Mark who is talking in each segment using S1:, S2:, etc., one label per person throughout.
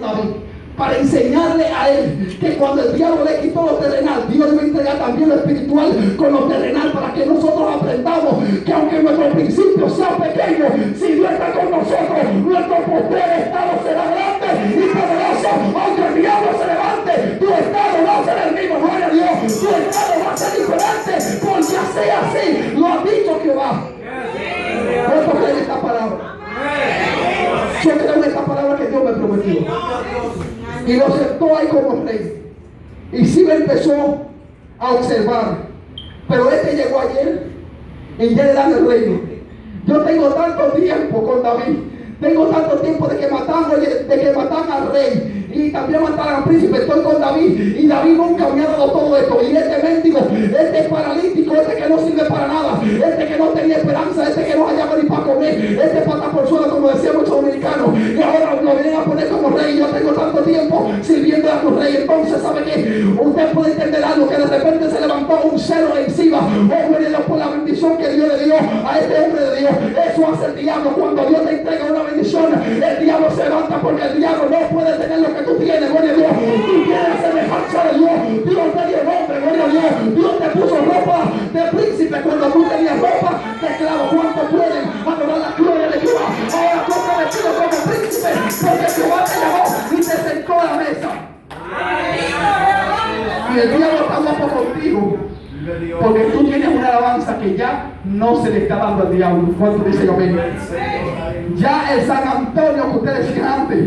S1: David, para enseñarle a él que cuando el diablo le quitó lo terrenal, Dios le va a entregar también lo espiritual con lo terrenal, para que nosotros aprendamos que aunque nuestro principio sea pequeño, si Dios está con nosotros, nuestro poder estado será grande y poderoso. Aunque el diablo se levante, tu estado va a ser el mismo, gloria a Dios. Tu estado va a ser diferente, porque sea así, lo ha dicho Jehová. ¿Cuánto creen esta palabra? Yo creo en esta palabra que Dios me prometió. Y lo sentó ahí como rey. Y Siba empezó a observar. Pero este llegó ayer y ya le dan el reino. Yo tengo tanto tiempo con David. Tengo tanto tiempo de que mataron al rey y también mataron al príncipe. Estoy con David y David nunca me ha dado todo esto. Y este mendigo, este paralítico, este que no sirve para nada, este que no tenía esperanza, este que no hallaba ni para comer, este pata por suelo, como decían muchos dominicanos, y ahora lo vienen a poner como rey. Yo tengo tanto tiempo sirviendo a tu rey. Entonces, ¿sabe qué? Usted puede entender algo, que de repente se levantó un celo encima. Oh, gloria a Dios por la bendición que Dios le dio a este hombre de Dios. Eso hace el diablo. Cuando Dios te entrega una bendición, el diablo se levanta, porque el diablo no puede tener lo que tú tienes, gloria a Dios. Tú tienes semejanza de Dios. Dios te dio nombre, gloria a Dios. Dios te puso ropa de príncipe cuando tú tenías ropa de esclavo. ¿Cuánto pueden adorar la gloria de Jehová? Ahora tú te vestido como príncipe, porque Jehová te llamó y te sentó a la mesa. Y el diablo está guapo contigo, porque tú tienes una alabanza que ya no se le está dando al diablo. ¿Cuánto dicen amén? Ya el San Antonio que usted decía antes,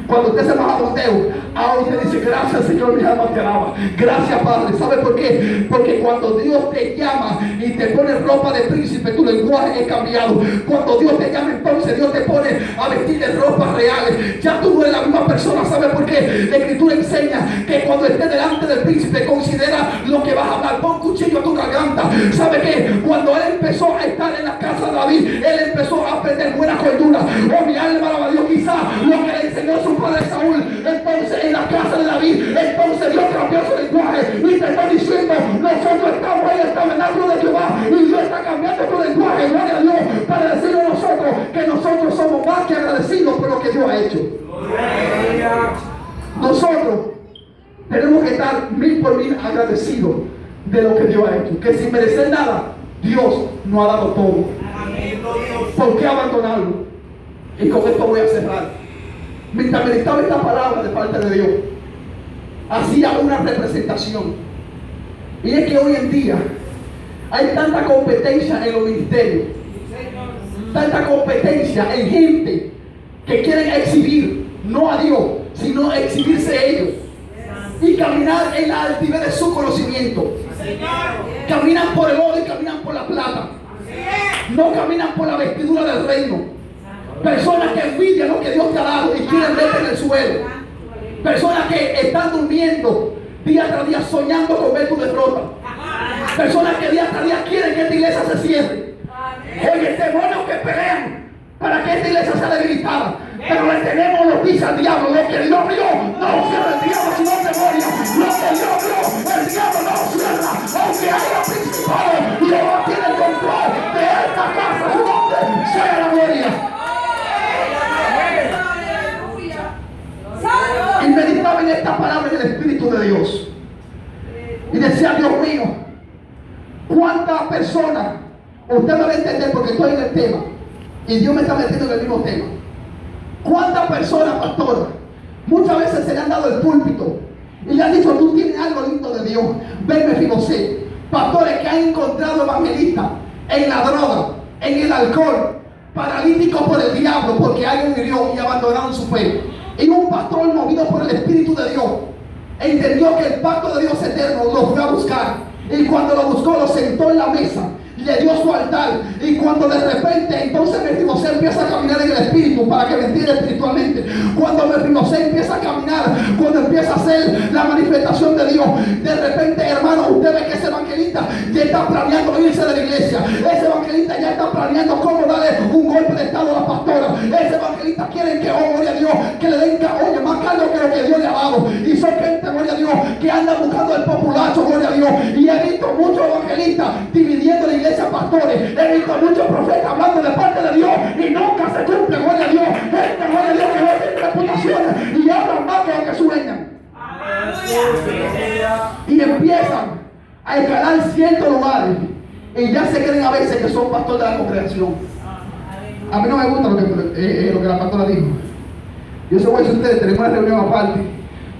S1: cuando usted se baja a Mateo, ahora usted dice: gracias Señor, mi alma te alaba. Gracias Padre. ¿Sabe por qué? Porque cuando Dios te llama y te pone ropa de príncipe, tu lenguaje es cambiado. Cuando Dios te llama, entonces Dios te pone a vestir de ropas reales. Ya tú no eres la misma persona. ¿Sabe por qué? La Escritura enseña que cuando estés delante del príncipe, considera lo que vas a hablar. Pon cuchillo a tu garganta. ¿Sabe qué? Cuando él empezó a estar en la casa de David, él empezó a aprender buena cordura. Oh, mi alma alaba a Dios. Quizás lo que le enseñó su padre Saúl, entonces en la casa de David, entonces Dios cambió su lenguaje y te está diciendo: nosotros estamos en el tabernáculo de Jehová y Dios está cambiando tu lenguaje, gloria a Dios, para decirle a nosotros que nosotros somos más que agradecidos por lo que Dios ha hecho. Nosotros tenemos que estar 1000% agradecidos de lo que Dios ha hecho, que sin merecer nada, Dios nos ha dado todo. ¿Por qué abandonarlo? Y con esto voy a cerrar. Mientras meditaba esta palabra de parte de Dios, hacía una representación. Y es que hoy en día hay tanta competencia en los ministerios, tanta competencia en gente que quieren exhibir, no a Dios, sino exhibirse ellos y caminar en la altivez de su conocimiento. Caminan por el oro y caminan por la plata, no caminan por la vestidura del reino. Personas que envidian lo que Dios te ha dado y quieren verte en el suelo. Personas que están durmiendo día tras día soñando con ver tu derrota. Personas que día tras día quieren que esta iglesia se cierre. Oye, demonios que pelean para que esta iglesia sea debilitada. Pero le tenemos noticia al diablo: lo que Dios vio no cierra el diablo, sino demonios. Lo que Dios vio, el diablo no cierra. Aunque haya principado, Dios tiene el control de esta casa. Su nombre sea la gloria. Y meditaba en esta palabra del Espíritu de Dios y decía: Dios mío, ¿cuántas personas? Usted me va a entender porque estoy en el tema y Dios me está metiendo en el mismo tema. ¿Cuántas personas, pastor, muchas veces se le han dado el púlpito y le han dicho: tú tienes algo lindo de Dios, ven, Mefiboset? Pastores que han encontrado evangelistas en la droga, en el alcohol, paralíticos por el diablo porque alguien murió y abandonaron su fe. Y un pastor movido por el Espíritu de Dios entendió que el pacto de Dios eterno lo fue a buscar. Y cuando lo buscó, lo sentó en la mesa, le dio su altar. Y cuando de repente entonces Mefiboset empieza a caminar en el Espíritu, para que me entienda espiritualmente, cuando Mefiboset empieza a caminar, cuando empieza a hacer la manifestación de Dios, de repente, hermano, usted ve que ese evangelista ya está planeando irse de la iglesia. Ese evangelista ya está planeando cómo darle un golpe de estado a la pastora. Ese evangelista quiere que, oh, gloria a Dios, que le den, oye, más caro que lo que Dios le ha dado. Y son gente, gloria a Dios, que anda buscando el populacho, gloria a Dios. Y he visto muchos evangelistas dividiendo la iglesia, pastores. He visto muchos profetas hablando de parte de Dios y nunca se cumple, gloria a Dios. Gente, gloria a Dios, que no tiene reputación y hablan más que los que sueñan. Y empiezan a escalar ciertos lugares y ya se creen a veces que son pastores de la congregación. A mí no me gusta lo que la pastora dijo. Yo se voy a decir a ustedes, tenemos una reunión aparte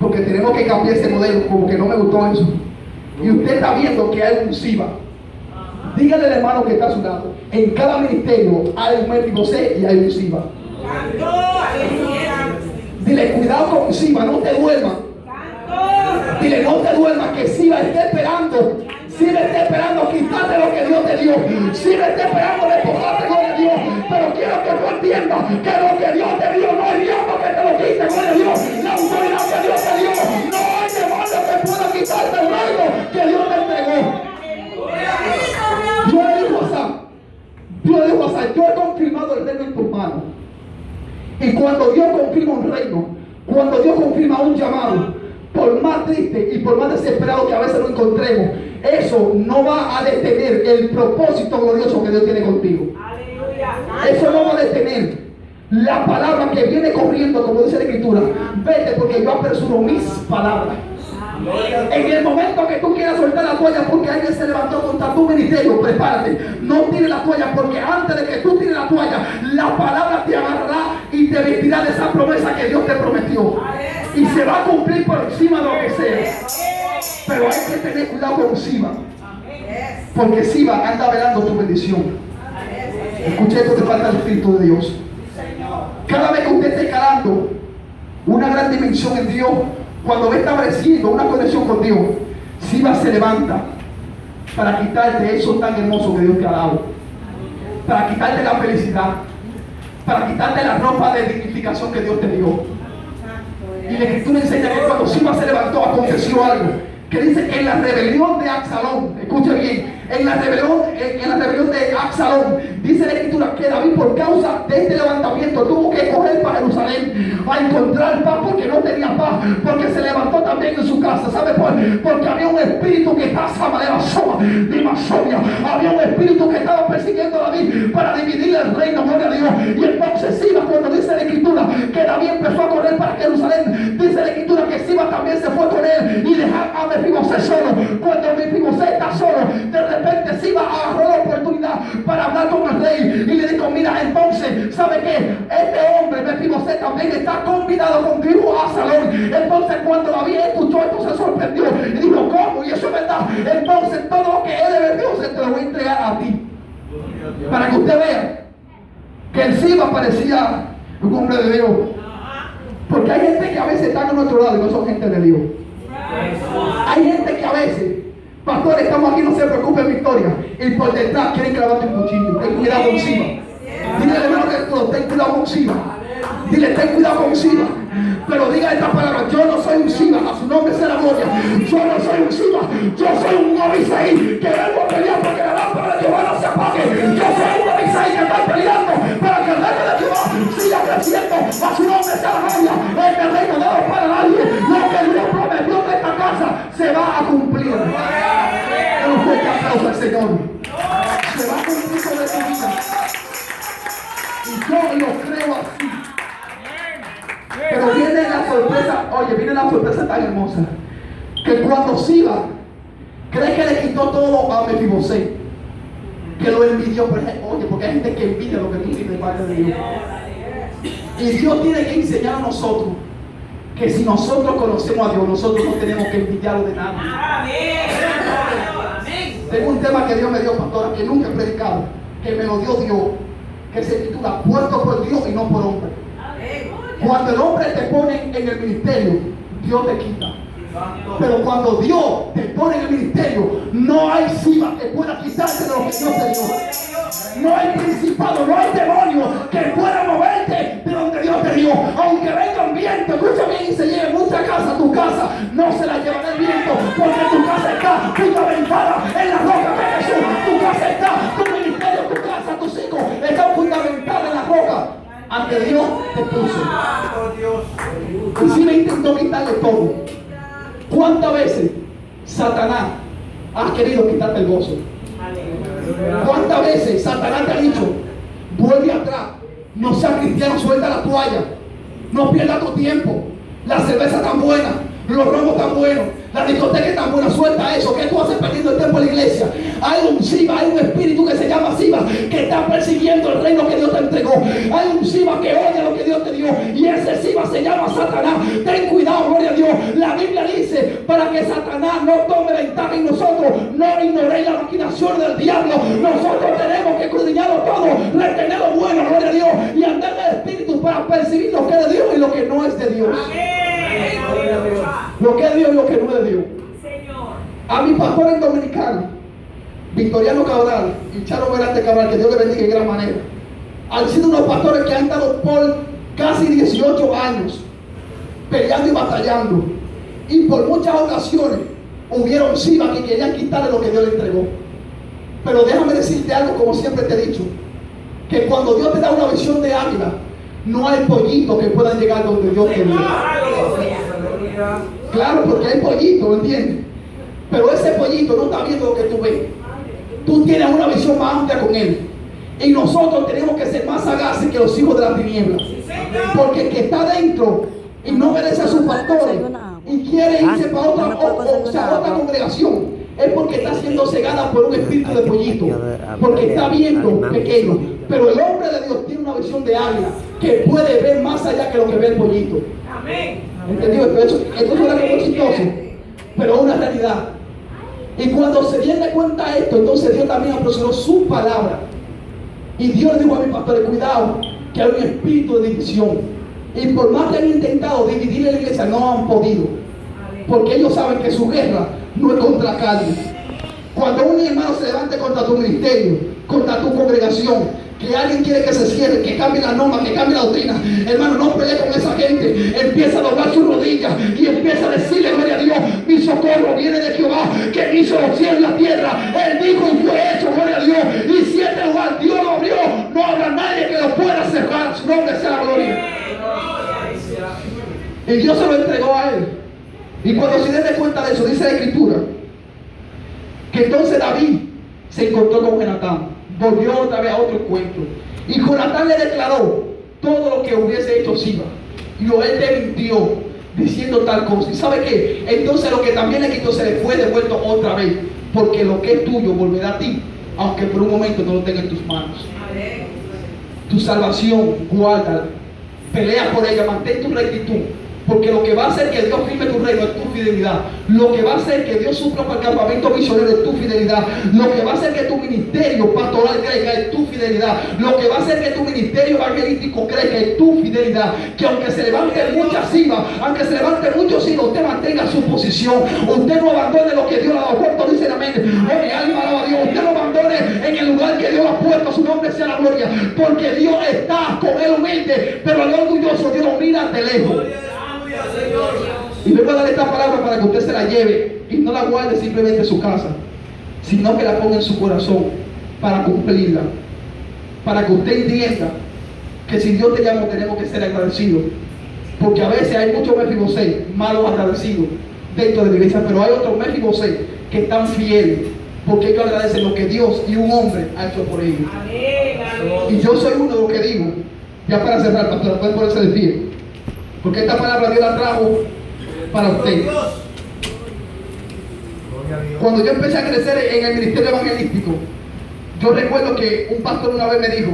S1: porque tenemos que cambiar ese modelo, como que no me gustó eso. Y usted está viendo que hay un SIVA. Dígale al hermano que está a su lado, en cada ministerio hay un Mefibosé y hay un SIVA. Dile, cuidado con SIVA, no te duermas. Dile, no te duermas, que SIVA está esperando. SIVA está esperando quitarte lo que Dios te dio. SIVA está esperando despojarte lo que Dios. Pero quiero que tú entiendas que lo que Dios te dio no es diablo que te lo quite, no es Dios. La autoridad que Dios te dio, no hay demonio que pueda quitarte el reino que Dios te entregó. Yo le digo a Sam, yo he confirmado el reino en tus manos. Y cuando Dios confirma un reino, cuando Dios confirma un llamado, por más triste y por más desesperado que a veces lo encontremos, eso no va a detener el propósito glorioso que Dios tiene contigo. Eso no va a detener la palabra que viene corriendo, como dice la Escritura. Vete porque yo apresuro mis palabras. En el momento que tú quieras soltar la toalla porque alguien se levantó contra tu ministerio, prepárate. No tires la toalla, porque antes de que tú tires la toalla, la palabra te agarrará y te vestirá de esa promesa que Dios te prometió. Y se va a cumplir por encima de lo que sea. Pero hay que tener cuidado con Siba, porque Siba anda velando tu bendición. Escuche esto, te falta el Espíritu de Dios. Cada vez que usted esté escalando una gran dimensión en Dios, cuando ve estableciendo una conexión con Dios, Siba se levanta para quitarte eso tan hermoso que Dios te ha dado, para quitarte la felicidad, para quitarte la ropa de dignificación que Dios te dio. Y la Escritura enseña que cuando Siba se levantó, aconteció algo, que dice que en la rebelión de Absalón, escuche bien, en la rebelión de Absalón, dice la Escritura que David, por causa de este levantamiento, tuvo que correr para Jerusalén a encontrar paz, porque no tenía paz, porque se levantó también en su casa. ¿Sabe por qué? Porque había un espíritu que estaba de Masovia, había un espíritu que estaba persiguiendo a David para dividir el reino, gloria a Dios. Y entonces Siba, cuando dice la Escritura que David empezó a correr para Jerusalén, dice la Escritura que Siba también se fue con él y dejar a Mefibosé solo. Cuando Mefibosé está solo, de repente Siba agarró la oportunidad para hablar con el rey y le dijo: mira, entonces, ¿sabe qué? Este hombre, Mefibosé, también está convidado con tu hijo Absalón. Entonces, cuando David escuchó esto, se sorprendió y dijo: ¿cómo? Y eso es verdad. Entonces, todo lo que es de Mefibosé te lo voy a entregar a ti, para que usted vea que el Siba parecía un hombre de Dios. Porque hay gente que a veces está a nuestro lado y no son gente de Dios. Hay gente que a veces, pastor, estamos aquí, no se preocupen, Victoria, y por detrás quieren clavarte un cuchillo. Ten cuidado con Siba. Dile al hermano que todo, ten cuidado con Siba. Dile, ten cuidado con Siba. Pero diga esta palabra: yo no soy un Siba, a su nombre sea la gloria. Yo no soy un Siba, yo soy un Abisai que vengo a pelear porque la lámpara de Jehová no se apague. Yo soy un Abisai que está peleando para que el reino de Jehová siga creciendo. A su nombre sea la gloria. Este reino no es para nadie. Lo que Dios prometió de esta casa se va a cumplir. Pero usted que aplausa al Señor, se va a cumplir sobre tu vida. Y yo lo creo así. Pero viene la sorpresa, oye, viene la sorpresa tan hermosa, que cuando Siba cree que le quitó todo a Mefibosé, que lo envidió, oye, porque hay gente que envidia lo que tú tienes de parte de Dios. Y Dios tiene que enseñar a nosotros que si nosotros conocemos a Dios, nosotros no tenemos que envidiarlo de nada. Tengo un tema que Dios me dio, pastora, que nunca he predicado, que me lo dio Dios, que se titula "Puesto por Dios y no por hombre". Cuando el hombre te pone en el ministerio, Dios te quita. Pero cuando Dios te pone en el ministerio, no hay Siba que pueda quitarte de lo que Dios te dio. No hay principado, no hay demonio que pueda moverte de donde Dios te dio. Aunque venga un viento, escucha bien, y se lleve mucha casa, tu casa no se la llevará el viento, porque tu casa está fundamentada en la roca de Jesús. Tu casa está, tu ministerio, tu casa, tus hijos están fundamentados en la roca. Ante Dios te puso. Y si me intentó quitarle todo. ¿Cuántas veces Satanás ha querido quitarte el gozo? ¿Cuántas veces Satanás te ha dicho: vuelve atrás, no seas cristiano, suelta la toalla, no pierdas tu tiempo, La cerveza tan buena, los romos tan buenos, la discoteca tan buena, suelta eso. ¿Qué tú haces perdiendo el tiempo en la iglesia? Hay un Siba, hay un espíritu que se llama Siba, que está persiguiendo el reino que Dios te entregó. Hay un Siba que odia lo que Dios te dio, y ese Siba se llama Satanás. Ten cuidado, gloria a Dios. La Biblia dice, para que Satanás no tome ventaja en nosotros, no ignoréis la maquinación del diablo. Nosotros tenemos que escudriñarlo todo, retener lo bueno, gloria a Dios, y andar en el espíritu para percibir lo que es de Dios y lo que no es de Dios. Lo que es Dios y lo que no es de Dios. A mi pastor en Dominicano, Victoriano Cabral y Charo Velázquez Cabral, que Dios le bendiga en gran manera, han sido unos pastores que han estado por casi 18 años peleando y batallando, y por muchas ocasiones hubieron Sivas que querían quitarle lo que Dios le entregó. Pero déjame decirte algo, como siempre te he dicho, que cuando Dios te da una visión de águila, no hay pollitos que puedan llegar donde Dios te dio. Claro, porque hay pollitos, ¿entiendes? Pero ese pollito no está viendo lo que tú ves. Tú tienes una visión más amplia con él. Y nosotros tenemos que ser más sagaces que los hijos de las tinieblas. Porque el que está dentro y no obedece a sus pastores y quiere irse para otra congregación, es porque está siendo cegada por un espíritu de pollito, porque está viendo pequeño. Pero el hombre de Dios tiene una visión de águila, que puede ver más allá que lo que ve el pollito. ¿Entendido? Esto suena como exitoso, pero es una realidad. Y cuando se dieron cuenta de esto, entonces Dios también apresuró su palabra. Y Dios le dijo a mi pastor, cuidado, que hay un espíritu de división. Y por más que han intentado dividir la iglesia, no han podido. Porque ellos saben que su guerra no es contra carne. Cuando un hermano se levante contra tu ministerio, contra tu congregación, que alguien quiere que se cierre, que cambie la norma, que cambie la doctrina, hermano, no pelee con esa gente. Empieza a doblar sus rodillas y empieza a decirle, gloria a Dios, mi socorro viene de Jehová, que hizo los cielos y la tierra. Él dijo y fue hecho, gloria a Dios. Y si este lugar Dios lo abrió, no habrá nadie que lo pueda cerrar. Su nombre sea la gloria. Y Dios se lo entregó a él. Y cuando se den cuenta de eso, dice la escritura, que entonces David se encontró con Jonatán. Volvió otra vez a otro encuentro. Y Jonatán le declaró todo lo que hubiese hecho Siba. Y él le mintió diciendo tal cosa. ¿Y sabe qué? Entonces lo que también le quitó se le fue devuelto otra vez. Porque lo que es tuyo volverá a ti, aunque por un momento no lo tenga en tus manos. Tu salvación, guárdala. Pelea por ella, mantén tu rectitud. Porque lo que va a hacer que Dios firme tu reino es tu fidelidad. Lo que va a hacer que Dios supla para el campamento misionero es tu fidelidad. Lo que va a hacer que tu ministerio pastoral crezca es tu fidelidad. Lo que va a hacer que tu ministerio evangelístico crezca es tu fidelidad. Que aunque se levante muchas cimas, aunque se levante muchos hijos, usted mantenga su posición. Usted no abandone lo que Dios le ha dado. ¿Cuánto dicen amén? Oye, alma alaba a Dios. Usted no abandone en el lugar que Dios lo ha puesto. Su nombre sea la gloria. Porque Dios está con él humilde, pero el orgulloso Dios lo mira de lejos. Y vengo a darle esta palabra para que usted se la lleve y no la guarde simplemente en su casa, sino que la ponga en su corazón para cumplirla, para que usted entienda que si Dios te llama tenemos que ser agradecidos, porque a veces hay muchos Mefibosé malos agradecidos dentro de la iglesia, pero hay otros Mefibosé que están fieles porque ellos agradecen lo que Dios y un hombre ha hecho por ellos. Y yo soy uno de los que digo, ya para cerrar, pastor, pueden ponerse de pie, porque esta palabra Dios la trajo para usted. Cuando yo empecé a crecer en el ministerio evangelístico, yo recuerdo que un pastor una vez me dijo,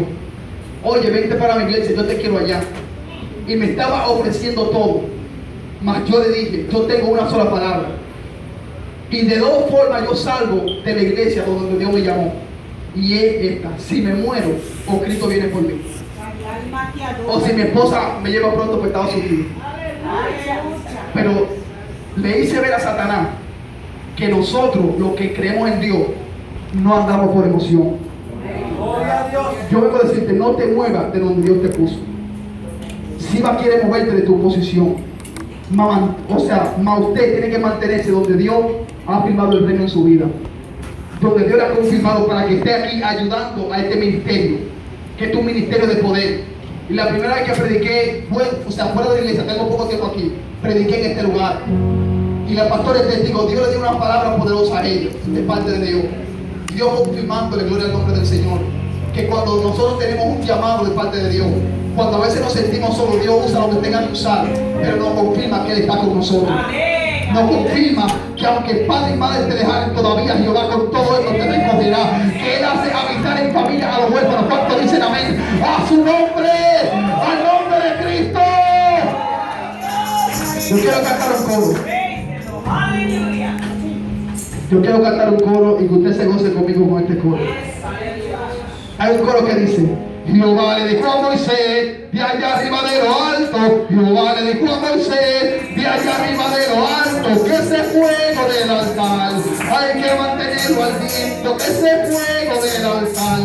S1: oye, vente para mi iglesia, yo te quiero allá. Y me estaba ofreciendo todo. Mas yo le dije, yo tengo una sola palabra. Y de dos formas yo salgo de la iglesia donde Dios me llamó. Y es esta: si me muero, o Cristo viene por mí. O si mi esposa me lleva pronto por Estados Unidos. Pero le hice ver a Satanás que nosotros, los que creemos en Dios, no andamos por emoción. Yo vengo a decirte, no te muevas de donde Dios te puso. Si va a querer moverte de tu posición, usted tiene que mantenerse donde Dios ha firmado el reino en su vida, donde Dios le ha confirmado para que esté aquí ayudando a este ministerio, que es tu ministerio de poder. Y la primera vez que prediqué, fuera de la iglesia, tengo poco tiempo aquí, prediqué en este lugar. Y la pastora es testigo, Dios le dio una palabra poderosa a ellos, de parte de Dios. Dios confirmándole, gloria al nombre del Señor, que cuando nosotros tenemos un llamado de parte de Dios, Cuando a veces nos sentimos solos, Dios usa lo que tenga que usar, pero nos confirma que Él está con nosotros. Nos confirma que aunque padre y madre te dejaran, todavía Jehová con todo esto te recogerá. Que Él hace habitar en familia a los huérfanos. ¿Cuántos dicen amén? A su nombre, al nombre de Cristo. Yo quiero cantar un coro. Yo quiero cantar un coro y que usted se goce conmigo con este coro. Hay un coro que dice: Jehová le dijo a Moisés de allá arriba de lo alto, Jehová le dijo a Moisés de allá arriba de lo alto, que ese fuego del altar hay que mantenerlo ardiendo, que ese fuego del altar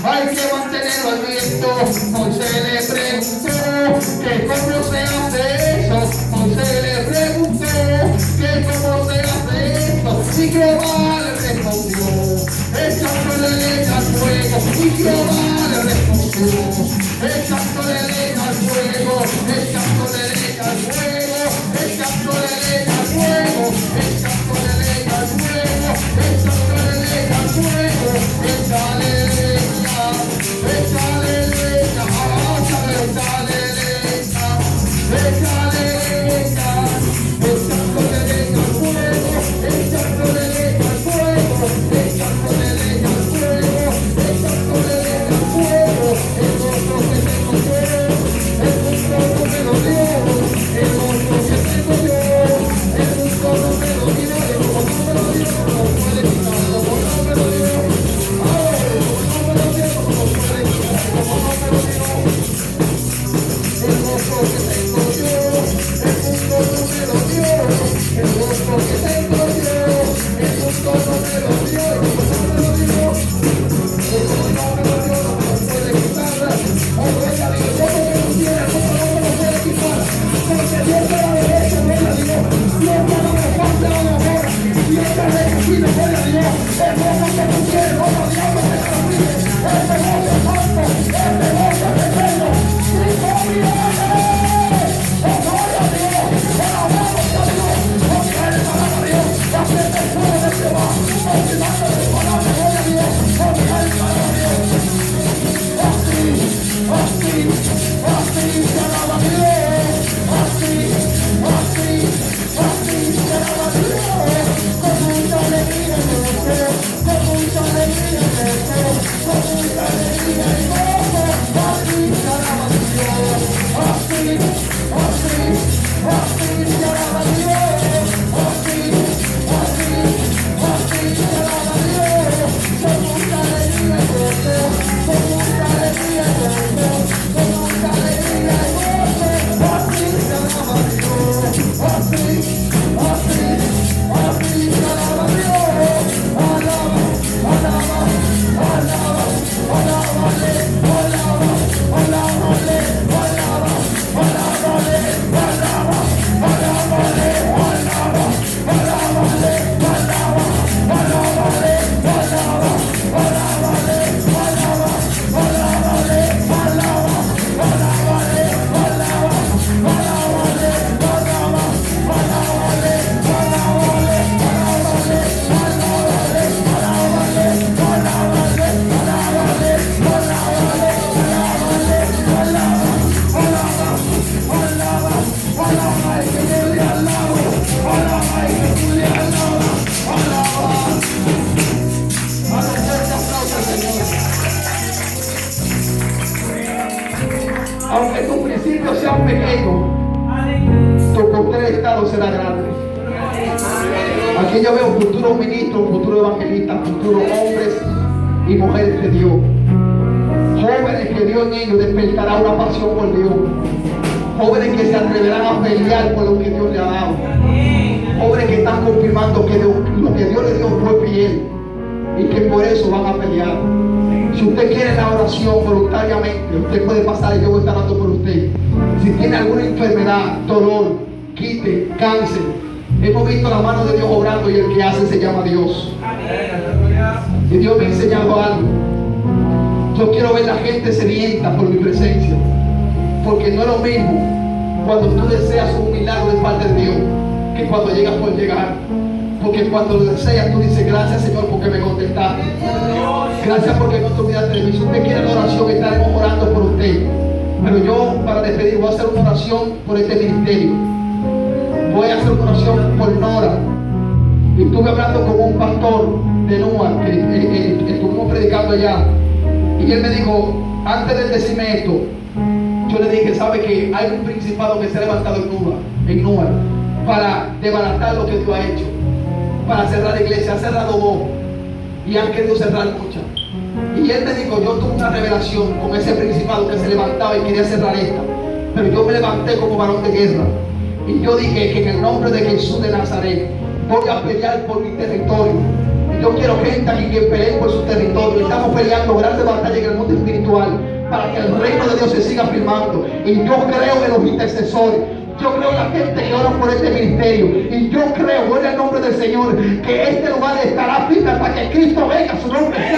S1: hay que mantenerlo ardiendo. Moisés le preguntó que cómo se hace eso, Moisés le preguntó que cómo se hace esto, y Jehová le respondió: echándole leña al fuego, y Jehová le respondió: echándole leña al fuego, echándole leña al fuego, echándole leña al fuego, echándole leña al fuego, echándole leña al fuego, échale leña, échale leña, échale leña, échale leña, echándole leña al fuego, echándole leña al fuego, echándole leña al fuego, echándole leña al fuego. El gozo que tengo yo, el gusto no me lo dio, el gozo que tengo yo, el gusto no me lo dio, el gozo no me lo dio, no puede quitar, como no me lo dio, ay, como no me lo dio, no puede quitar, como no me lo dio. El gozo que tengo yo, el gusto no me lo dio, el gozo que tengo yo, el gusto no me lo dio, el gozo no me lo dio, el gozo no me lo dio, no me lo puede quitar. Oiga, digo, yo porque no quiere, como no me lo puede quitar, porque Dios te la derecha, gloria a Dios, Dios te no me falta la labor, Dios te recibir, gloria a Dios, el gozo que tú quieres, como diablo te transmite, este gozo santo, este gozo eterno, gloria a Dios, gloria a Dios, alabamos a Dios, mujeres, alaba a Dios, la gente fuera de Jehová, continuando de palabra, gloria a Dios, mujeres, alaba a Dios, así, se alaba a Dios, así, se alaba a Dios, con mucha alegría en el deseo, con mucha alegría en el deseo, con mucha alegría y gozo, así se alaba a Dios, así, se alaba a Dios, así, se alaba a Dios, con mucha alegría en el deseo, con mucha alegría en el deseo, con mucha alegría y gozo, así se alaba a Dios, así se alaba a Dios, aunque tus principios sean pequeños, tu poder estado será grande. Aquí yo veo futuros ministros, futuros evangelistas, futuros hombres y mujeres de Dios. Jóvenes que Dios en ellos despertará una pasión por Dios. Jóvenes que se atreverán a pelear por lo que Dios le ha dado. Jóvenes que están confirmando que lo que Dios le dio fue fiel y que por eso van a pelear. Si usted quiere la oración voluntariamente, usted puede pasar y yo voy a estar orando por usted. Si tiene alguna enfermedad, dolor, quite, cáncer, hemos visto la mano de Dios obrando y el que hace se llama Dios. Y Dios me ha enseñado algo. Yo quiero ver la gente sedienta por mi presencia, porque no es lo mismo cuando tú deseas un milagro de parte de Dios que cuando llegas por llegar. Porque cuando lo deseas, tú dices: gracias, Señor, porque me contestaste. Gracias porque no te olvidaste de mí. Si usted quiere la oración, estaremos orando por usted. Pero yo, para despedir, voy a hacer una oración por este ministerio. Voy a hacer una oración por Nora. Y estuve hablando con un pastor de Nua, que estuvimos predicando allá. Y él me dijo, antes de decirme esto, yo le dije, ¿sabe que hay un principado que se ha levantado en Nua para desbaratar lo que Dios ha hecho? Para cerrar la iglesia, ha cerrado dos y han querido cerrar muchas. Y él me dijo, yo tuve una revelación con ese principado que se levantaba y quería cerrar esta, pero yo me levanté como varón de guerra y yo dije que en el nombre de Jesús de Nazaret voy a pelear por mi territorio. Y yo quiero gente aquí que pelee por su territorio. Estamos peleando grandes batallas en el mundo espiritual para que el reino de Dios se siga firmando. Y yo creo en los intercesores. Yo creo en la gente que ora por este ministerio. Y yo creo, gloria al nombre del Señor, que este lugar estará firme hasta que Cristo venga. Su nombre sea